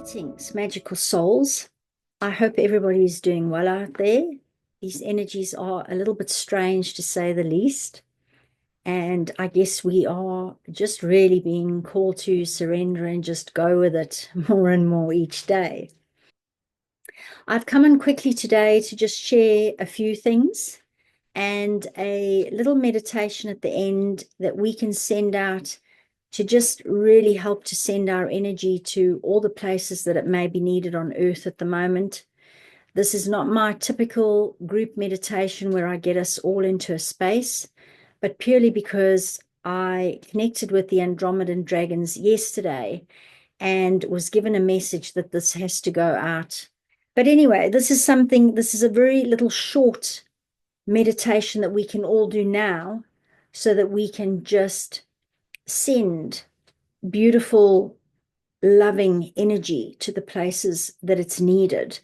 Greetings, magical souls. I hope everybody is doing well out there. These energies are a little bit strange to say the least. And I guess we are just really being called to surrender and just go with it more and more each day. I've come in quickly today to just share a few things and a little meditation at the end that we can send out to just really help to send our energy to all the places that it may be needed on earth at the moment. This is not my typical group meditation where I get us all into a space, but purely because I connected with the Andromedan dragons yesterday and was given a message that this has to go out. But anyway, this is a very little short meditation that we can all do now so that we can just send beautiful, loving energy to the places that it's needed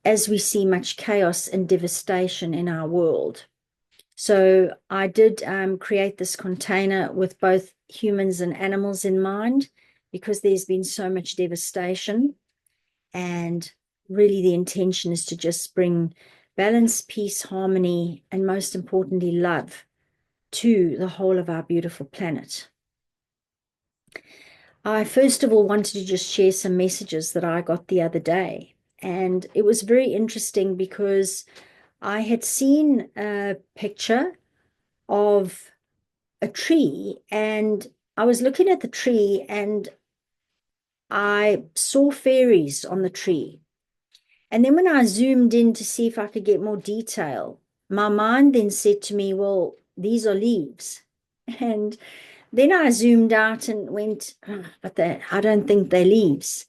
as we see much chaos and devastation in our world. So I did create this container with both humans and animals in mind because there's been so much devastation. And really the intention is to just bring balance, peace, harmony, and most importantly, love to the whole of our beautiful planet. I first of all wanted to just share some messages that I got the other day. And it was very interesting because I had seen a picture of a tree and I was looking at the tree and I saw fairies on the tree. And then when I zoomed in to see if I could get more detail, my mind then said to me, well, these are leaves. And then I zoomed out and went, oh, but I don't think they're leaves.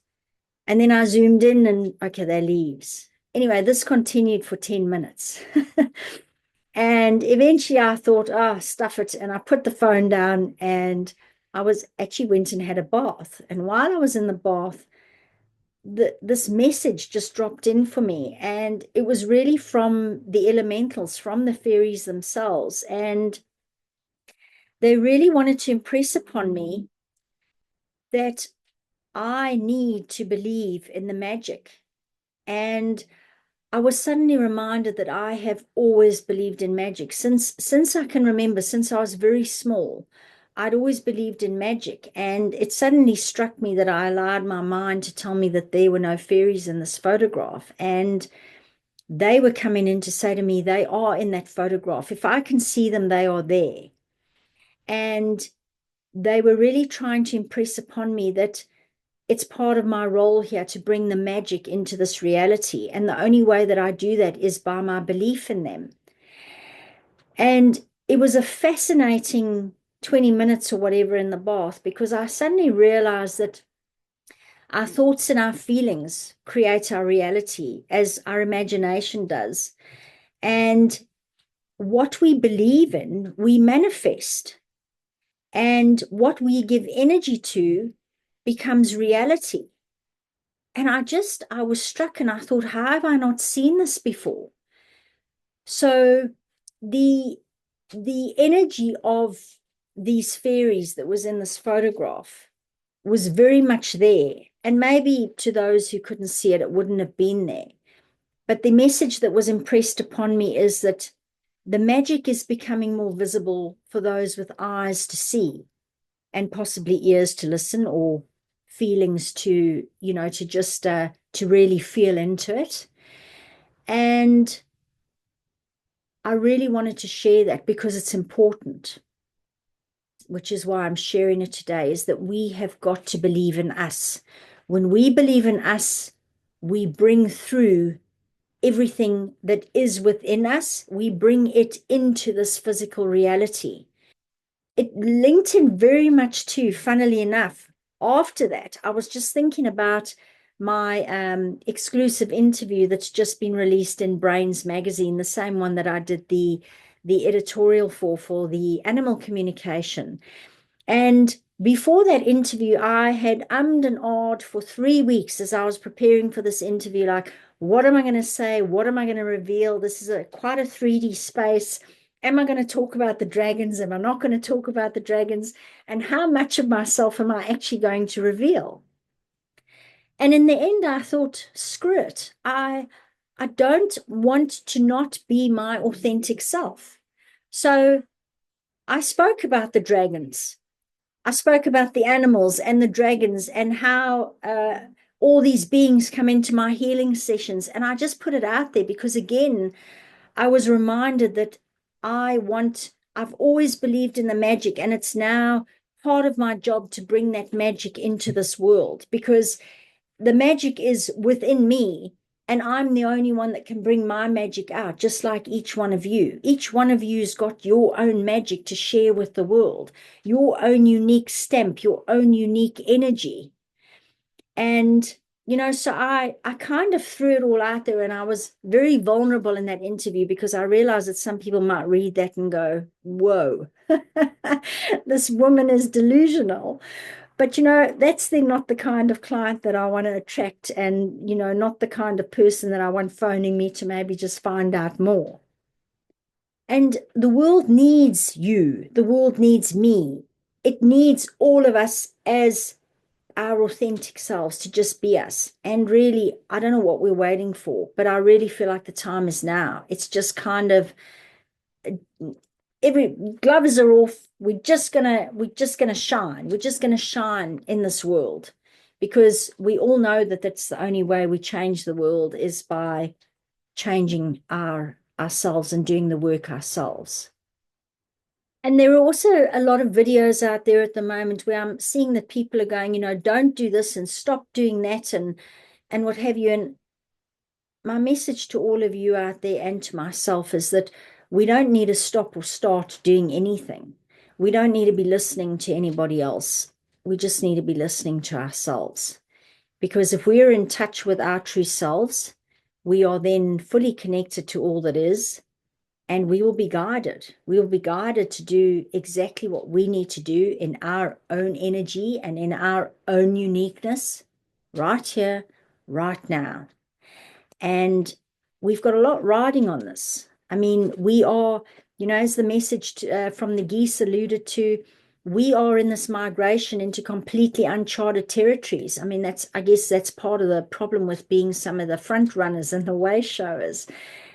And then I zoomed in and, okay, they're leaves. Anyway, this continued for 10 minutes. And eventually I thought, oh, stuff it. And I put the phone down and I actually went and had a bath. And while I was in the bath, this message just dropped in for me. And it was really from the elementals, from the fairies themselves. And they really wanted to impress upon me that I need to believe in the magic. And I was suddenly reminded that I have always believed in magic. Since I can remember, since I was very small, I'd always believed in magic. And it suddenly struck me that I allowed my mind to tell me that there were no fairies in this photograph. And they were coming in to say to me, they are in that photograph. If I can see them, they are there. And they were really trying to impress upon me that it's part of my role here to bring the magic into this reality. And the only way that I do that is by my belief in them. And it was a fascinating 20 minutes or whatever in the bath because I suddenly realized that our thoughts and our feelings create our reality as our imagination does. And what we believe in, we manifest. And what we give energy to becomes reality. And I was struck and I thought, how have I not seen this before? So the energy of these fairies that was in this photograph was very much there. And maybe to those who couldn't see it, it wouldn't have been there. But the message that was impressed upon me is that the magic is becoming more visible for those with eyes to see and possibly ears to listen or feelings to, to just to really feel into it. And I really wanted to share that because it's important, which is why I'm sharing it today, is that we have got to believe in us. When we believe in us, we bring through everything that is within us. We bring it into this physical reality. It linked in very much too, funnily enough. After that, I was just thinking about my exclusive interview that's just been released in Brains magazine, the same one that I did the editorial for the animal communication. And before that interview, I had ummed and ahed for 3 weeks as I was preparing for this interview, like, what am I going to say? What am I going to reveal? This is quite a 3D space. Am I going to talk about the dragons? Am I not going to talk about the dragons? And how much of myself am I actually going to reveal? And in the end, I thought, screw it. I don't want to not be my authentic self. So I spoke about the dragons. I spoke about the animals and the dragons and how all these beings come into my healing sessions. And I just put it out there because, again, I was reminded that I've always believed in the magic, and it's now part of my job to bring that magic into this world because the magic is within me, and I'm the only one that can bring my magic out, just like each one of you. Each one of you's got your own magic to share with the world, your own unique stamp, your own unique energy. And so I kind of threw it all out there, and I was very vulnerable in that interview because I realized that some people might read that and go, whoa, this woman is delusional. But that's then not the kind of client that I want to attract, and not the kind of person that I want phoning me to maybe just find out more. And the world needs you. The world needs me. It needs all of us as our authentic selves to just be us. And really, I don't know what we're waiting for, but I really feel like the time is now. It's just kind of every gloves are off. We're just gonna shine. We're just gonna shine in this world because we all know that that's the only way we change the world is by changing ourselves and doing the work ourselves. And there are also a lot of videos out there at the moment where I'm seeing that people are going, don't do this and stop doing that and what have you. And my message to all of you out there and to myself is that we don't need to stop or start doing anything. We don't need to be listening to anybody else. We just need to be listening to ourselves. Because if we are in touch with our true selves, we are then fully connected to all that is, and we will be guided. We will be guided to do exactly what we need to do in our own energy and in our own uniqueness, right here, right now. And we've got a lot riding on this. I mean, we are, as the message from the geese alluded to, we are in this migration into completely uncharted territories. I mean, I guess that's part of the problem with being some of the front runners and the way showers.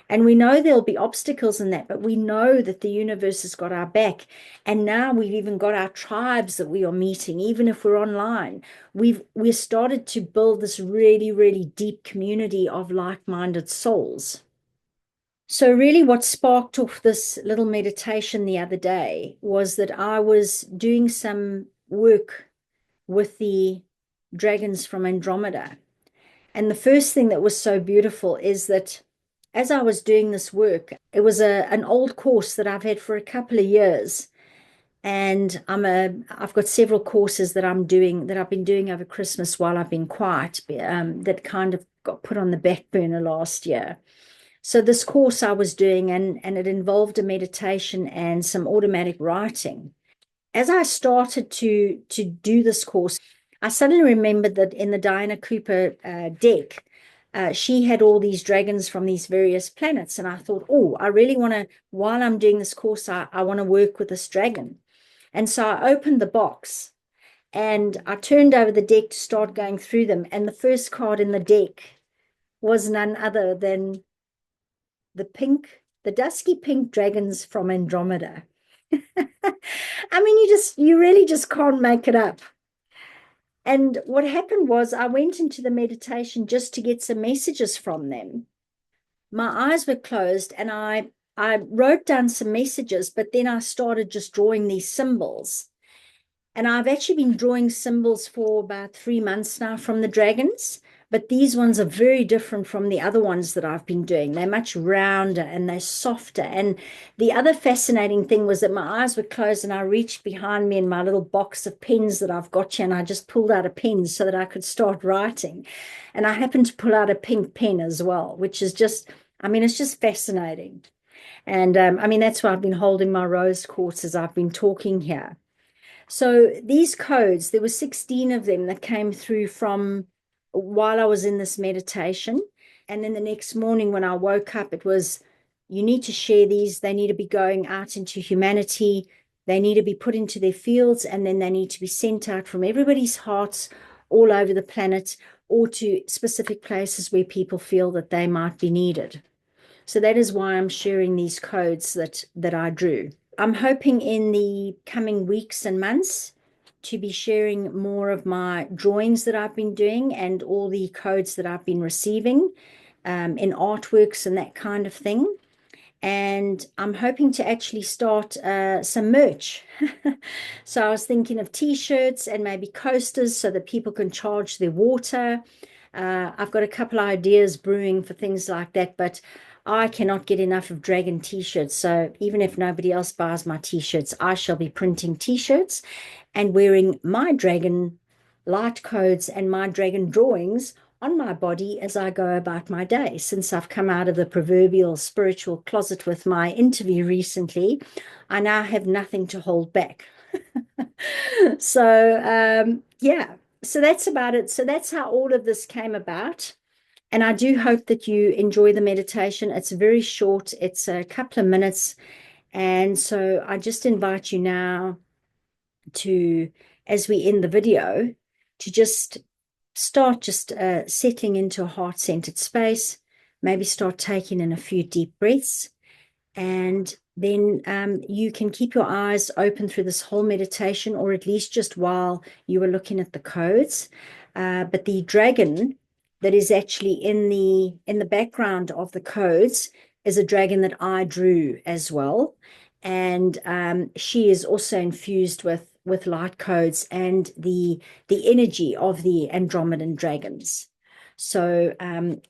And we know there'll be obstacles in that, but we know that the universe has got our back. And now we've even got our tribes that we are meeting, even if we're online. We've started to build this really, really deep community of like-minded souls. So really what sparked off this little meditation the other day was that I was doing some work with the dragons from Andromeda. And the first thing that was so beautiful is that as I was doing this work, it was an old course that I've had for a couple of years. And I've got several courses that I've been doing over Christmas while I've been quiet, that kind of got put on the back burner last year. So this course I was doing, and it involved a meditation and some automatic writing. As I started to do this course, I suddenly remembered that in the Diana Cooper deck, she had all these dragons from these various planets. And I thought, oh, I really want to, while I'm doing this course, I want to work with this dragon. And so I opened the box and I turned over the deck to start going through them. And the first card in the deck was none other than the dusky pink dragons from Andromeda. I mean, you really just can't make it up. And what happened was I went into the meditation just to get some messages from them. My eyes were closed and I wrote down some messages, but then I started just drawing these symbols. And I've actually been drawing symbols for about 3 months now from the dragons, but these ones are very different from the other ones that I've been doing. They're much rounder and they're softer. And the other fascinating thing was that my eyes were closed and I reached behind me in my little box of pens that I've got here, and I just pulled out a pen so that I could start writing. And I happened to pull out a pink pen as well, which is just, I mean, it's just fascinating. And I mean, that's why I've been holding my rose quartz as I've been talking here. So these codes, there were 16 of them that came through from while I was in this meditation. And then the next morning when I woke up, it was, you need to share these. They need to be going out into humanity. They need to be put into their fields, and then they need to be sent out from everybody's hearts all over the planet. or to specific places where people feel that they might be needed. So that is why I'm sharing these codes that I drew. I'm hoping in the coming weeks and months to be sharing more of my drawings that I've been doing and all the codes that I've been receiving in artworks and that kind of thing. And I'm hoping to actually start some merch. So I was thinking of t-shirts and maybe coasters so that people can charge their water. I've got a couple of ideas brewing for things like that, but I cannot get enough of dragon t-shirts. So even if nobody else buys my t-shirts, I shall be printing t-shirts and wearing my dragon light codes and my dragon drawings on my body as I go about my day. Since I've come out of the proverbial spiritual closet with my interview recently, I now have nothing to hold back. So, yeah, so that's about it. So that's how all of this came about. And I do hope that you enjoy the meditation. It's very short, it's a couple of minutes. And so I just invite you now to, as we end the video, to just start just settling into a heart-centered space. Maybe start taking in a few deep breaths. And then you can keep your eyes open through this whole meditation, or at least just while you are looking at the codes. But the dragon that is actually in the background of the codes is a dragon that I drew as well. And she is also infused with light codes and the energy of the Andromedan dragons. So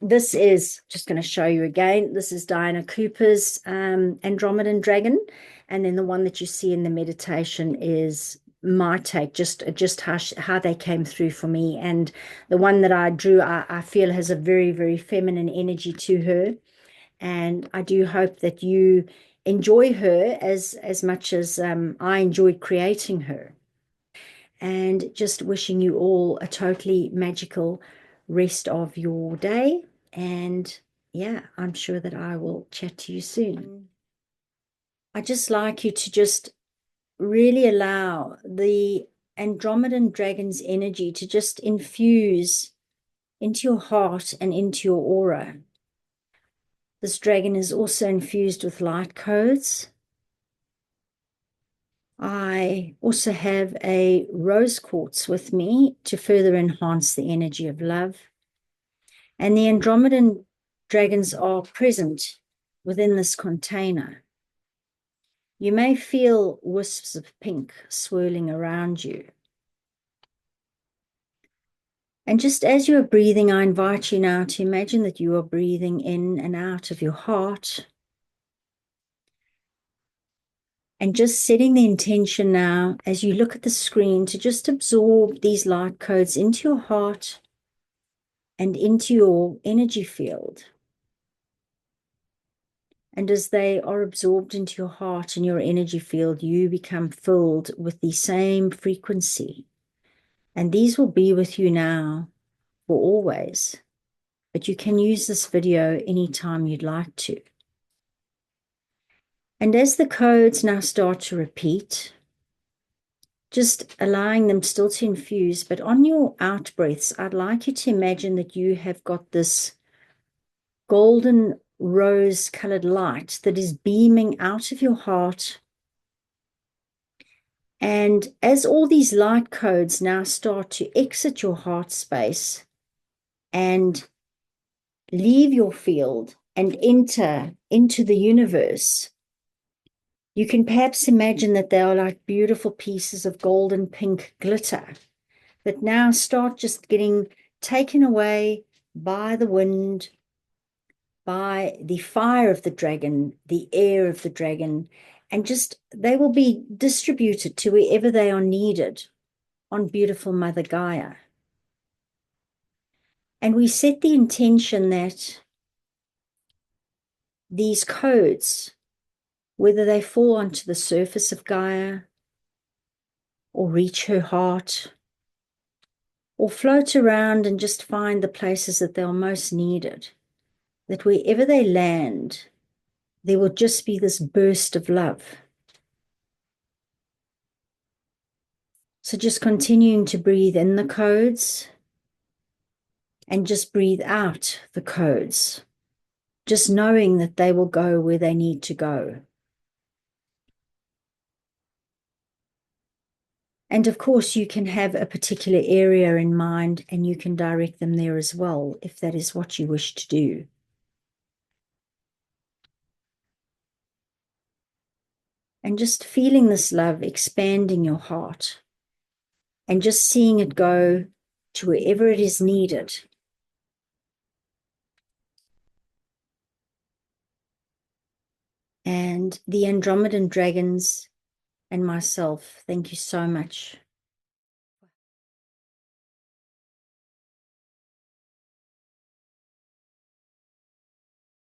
this is just going to show you again. This is Diana Cooper's Andromedan dragon. And then the one that you see in the meditation is my take, just how they came through for me. And the one that I drew, I feel has a very, very feminine energy to her. And I do hope that you enjoy her as much as I enjoyed creating her. And just wishing you all a totally magical rest of your day. And yeah, I'm sure that I will chat to you soon. I just like you to just really allow the Andromedan dragon's energy to just infuse into your heart and into your aura. This dragon is also infused with light codes. I also have a rose quartz with me to further enhance the energy of love. And the Andromedan dragons are present within this container. You may feel wisps of pink swirling around you. And just as you are breathing, I invite you now to imagine that you are breathing in and out of your heart. And just setting the intention now, as you look at the screen, to just absorb these light codes into your heart and into your energy field. And as they are absorbed into your heart and your energy field, you become filled with the same frequency. And these will be with you now for always. But you can use this video anytime you'd like to. And as the codes now start to repeat, just allowing them still to infuse, but on your out breaths, I'd like you to imagine that you have got this golden rose-colored light that is beaming out of your heart. And as all these light codes now start to exit your heart space and leave your field and enter into the universe, you can perhaps imagine that they are like beautiful pieces of golden pink glitter that now start just getting taken away by the wind, by the fire of the dragon, the air of the dragon, and just they will be distributed to wherever they are needed on beautiful Mother Gaia. And we set the intention that these codes, whether they fall onto the surface of Gaia or reach her heart or float around and just find the places that they are most needed, that wherever they land, there will just be this burst of love. So just continuing to breathe in the codes and just breathe out the codes, just knowing that they will go where they need to go. And of course, you can have a particular area in mind and you can direct them there as well, if that is what you wish to do. And just feeling this love expanding your heart and just seeing it go to wherever it is needed. And the Andromedan dragons and myself, thank you so much